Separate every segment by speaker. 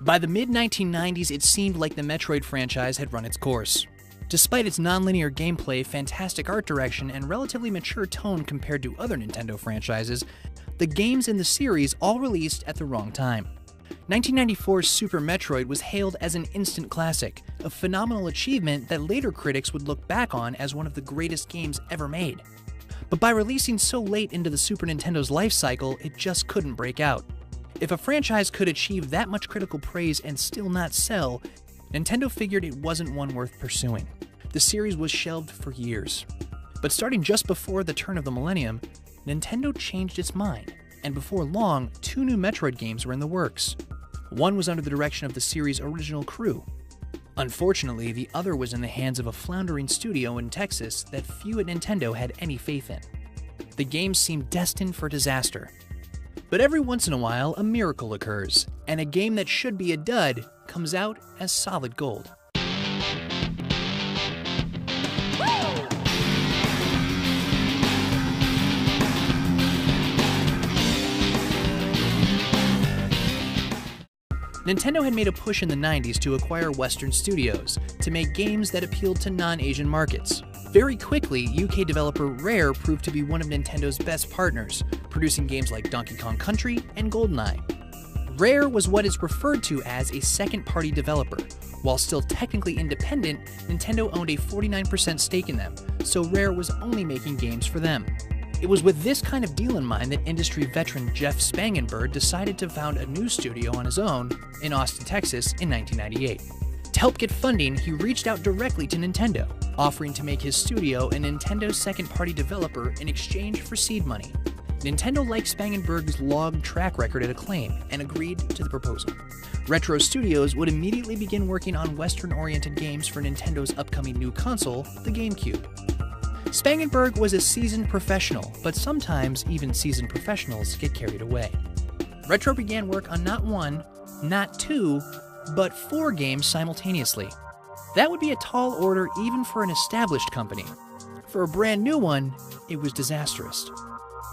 Speaker 1: By the mid-1990s, it seemed like the Metroid franchise had run its course. Despite its non-linear gameplay, fantastic art direction, and relatively mature tone compared to other Nintendo franchises, the games in the series all released at the wrong time. 1994's Super Metroid was hailed as an instant classic, a phenomenal achievement that later critics would look back on as one of the greatest games ever made. But by releasing so late into the Super Nintendo's life cycle, it just couldn't break out. If a franchise could achieve that much critical praise and still not sell, Nintendo figured it wasn't one worth pursuing. The series was shelved for years. But starting just before the turn of the millennium, Nintendo changed its mind, and before long, 2 new Metroid games were in the works. One was under the direction of the series' original crew. Unfortunately, the other was in the hands of a floundering studio in Texas that few at Nintendo had any faith in. The games seemed destined for disaster. But every once in a while, a miracle occurs, and a game that should be a dud comes out as solid gold. Nintendo had made a push in the 90s to acquire Western studios to make games that appealed to non-Asian markets. Very quickly, UK developer Rare proved to be one of Nintendo's best partners, producing games like Donkey Kong Country and GoldenEye. Rare was what is referred to as a second-party developer. While still technically independent, Nintendo owned a 49% stake in them, so Rare was only making games for them. It was with this kind of deal in mind that industry veteran Jeff Spangenberg decided to found a new studio on his own in Austin, Texas in 1998. To help get funding, he reached out directly to Nintendo, offering to make his studio a Nintendo second-party developer in exchange for seed money. Nintendo liked Spangenberg's long track record at Acclaim and agreed to the proposal. Retro Studios would immediately begin working on Western-oriented games for Nintendo's upcoming new console, the GameCube. Spangenberg was a seasoned professional, but sometimes even seasoned professionals get carried away. Retro began work on not 1, not 2, but 4 games simultaneously. That would be a tall order even for an established company. For a brand new one, it was disastrous.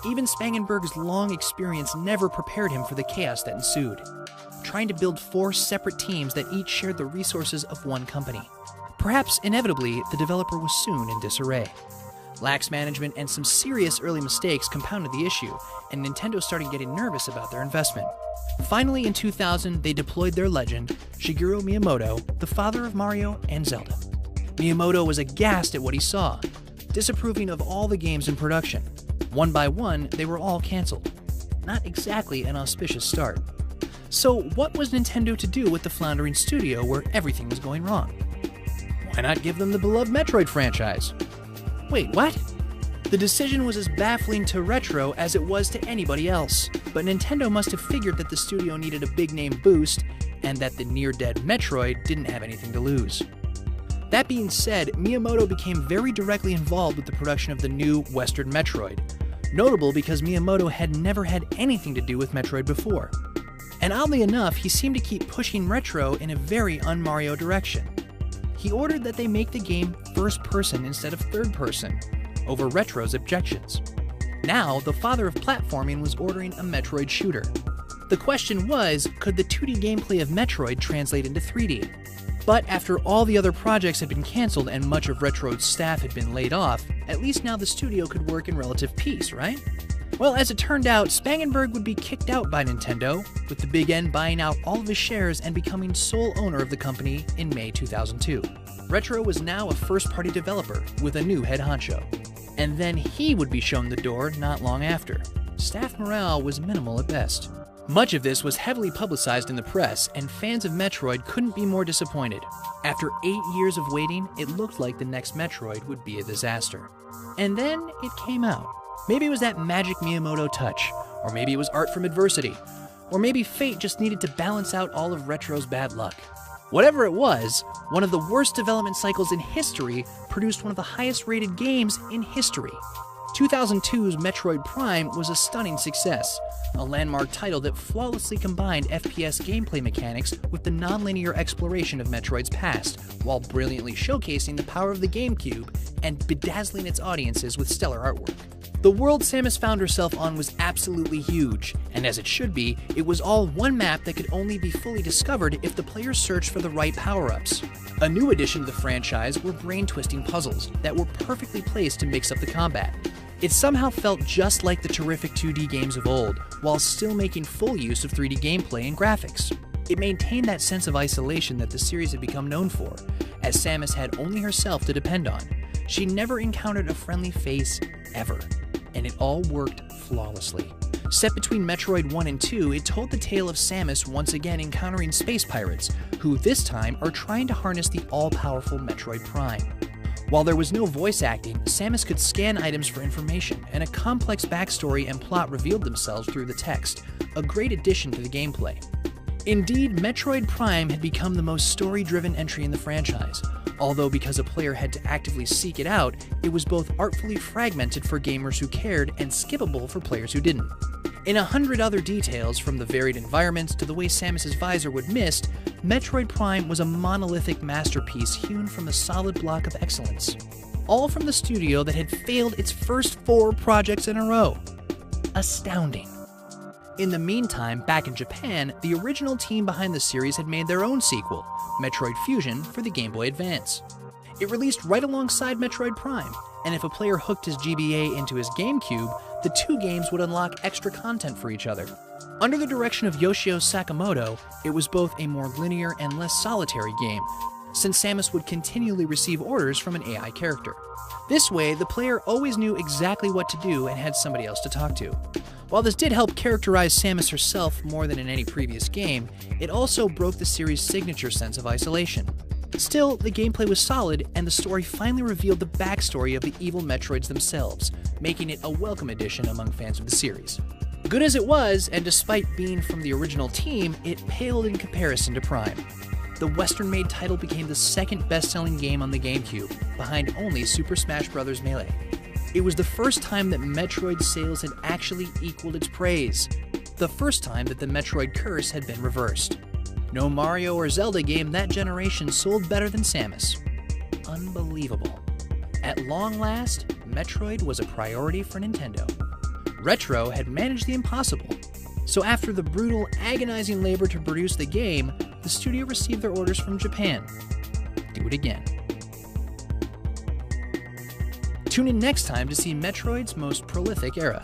Speaker 1: Even Spangenberg's long experience never prepared him for the chaos that ensued, trying to build 4 separate teams that each shared the resources of one company. Perhaps inevitably, the developer was soon in disarray. Lax management and some serious early mistakes compounded the issue, and Nintendo started getting nervous about their investment. Finally, in 2000, they deployed their legend, Shigeru Miyamoto, the father of Mario and Zelda. Miyamoto was aghast at what he saw, disapproving of all the games in production. One by one, they were all canceled. Not exactly an auspicious start. So what was Nintendo to do with the floundering studio where everything was going wrong? Why not give them the beloved Metroid franchise? Wait, what? The decision was as baffling to Retro as it was to anybody else, but Nintendo must have figured that the studio needed a big-name boost, and that the near-dead Metroid didn't have anything to lose. That being said, Miyamoto became very directly involved with the production of the new Western Metroid, notable because Miyamoto had never had anything to do with Metroid before. And oddly enough, he seemed to keep pushing Retro in a very un-Mario direction. He ordered that they make the game first-person instead of third-person, over Retro's objections. Now, the father of platforming was ordering a Metroid shooter. The question was, could the 2D gameplay of Metroid translate into 3D? But after all the other projects had been cancelled and much of Retro's staff had been laid off, at least now the studio could work in relative peace, right? Well, as it turned out, Spangenberg would be kicked out by Nintendo, with the Big N buying out all of his shares and becoming sole owner of the company in May 2002. Retro was now a first-party developer with a new head honcho. And then he would be shown the door not long after. Staff morale was minimal at best. Much of this was heavily publicized in the press, and fans of Metroid couldn't be more disappointed. After 8 years of waiting, it looked like the next Metroid would be a disaster. And then it came out. Maybe it was that magic Miyamoto touch, or maybe it was art from adversity, or maybe fate just needed to balance out all of Retro's bad luck. Whatever it was, one of the worst development cycles in history produced one of the highest rated games in history. 2002's Metroid Prime was a stunning success, a landmark title that flawlessly combined FPS gameplay mechanics with the non-linear exploration of Metroid's past, while brilliantly showcasing the power of the GameCube and bedazzling its audiences with stellar artwork. The world Samus found herself on was absolutely huge, and as it should be, it was all one map that could only be fully discovered if the player searched for the right power-ups. A new addition to the franchise were brain-twisting puzzles that were perfectly placed to mix up the combat. It somehow felt just like the terrific 2D games of old, while still making full use of 3D gameplay and graphics. It maintained that sense of isolation that the series had become known for, as Samus had only herself to depend on. She never encountered a friendly face, ever, and it all worked flawlessly. Set between Metroid 1 and 2, it told the tale of Samus once again encountering space pirates, who this time are trying to harness the all-powerful Metroid Prime. While there was no voice acting, Samus could scan items for information, and a complex backstory and plot revealed themselves through the text, a great addition to the gameplay. Indeed, Metroid Prime had become the most story-driven entry in the franchise, although because a player had to actively seek it out, it was both artfully fragmented for gamers who cared and skippable for players who didn't. In 100 other details, from the varied environments to the way Samus's visor would mist, Metroid Prime was a monolithic masterpiece hewn from a solid block of excellence. All from the studio that had failed its first 4 projects in a row. Astounding. In the meantime, back in Japan, the original team behind the series had made their own sequel, Metroid Fusion, for the Game Boy Advance. It released right alongside Metroid Prime, and if a player hooked his GBA into his GameCube, the 2 games would unlock extra content for each other. Under the direction of Yoshio Sakamoto, it was both a more linear and less solitary game, since Samus would continually receive orders from an AI character. This way, the player always knew exactly what to do and had somebody else to talk to. While this did help characterize Samus herself more than in any previous game, it also broke the series' signature sense of isolation. Still, the gameplay was solid, and the story finally revealed the backstory of the evil Metroids themselves, making it a welcome addition among fans of the series. Good as it was, and despite being from the original team, it paled in comparison to Prime. The Western-made title became the second best-selling game on the GameCube, behind only Super Smash Bros. Melee. It was the first time that Metroid sales had actually equaled its praise, the first time that the Metroid curse had been reversed. No Mario or Zelda game that generation sold better than Samus. Unbelievable. At long last, Metroid was a priority for Nintendo. Retro had managed the impossible. So after the brutal, agonizing labor to produce the game, the studio received their orders from Japan. Do it again. Tune in next time to see Metroid's most prolific era.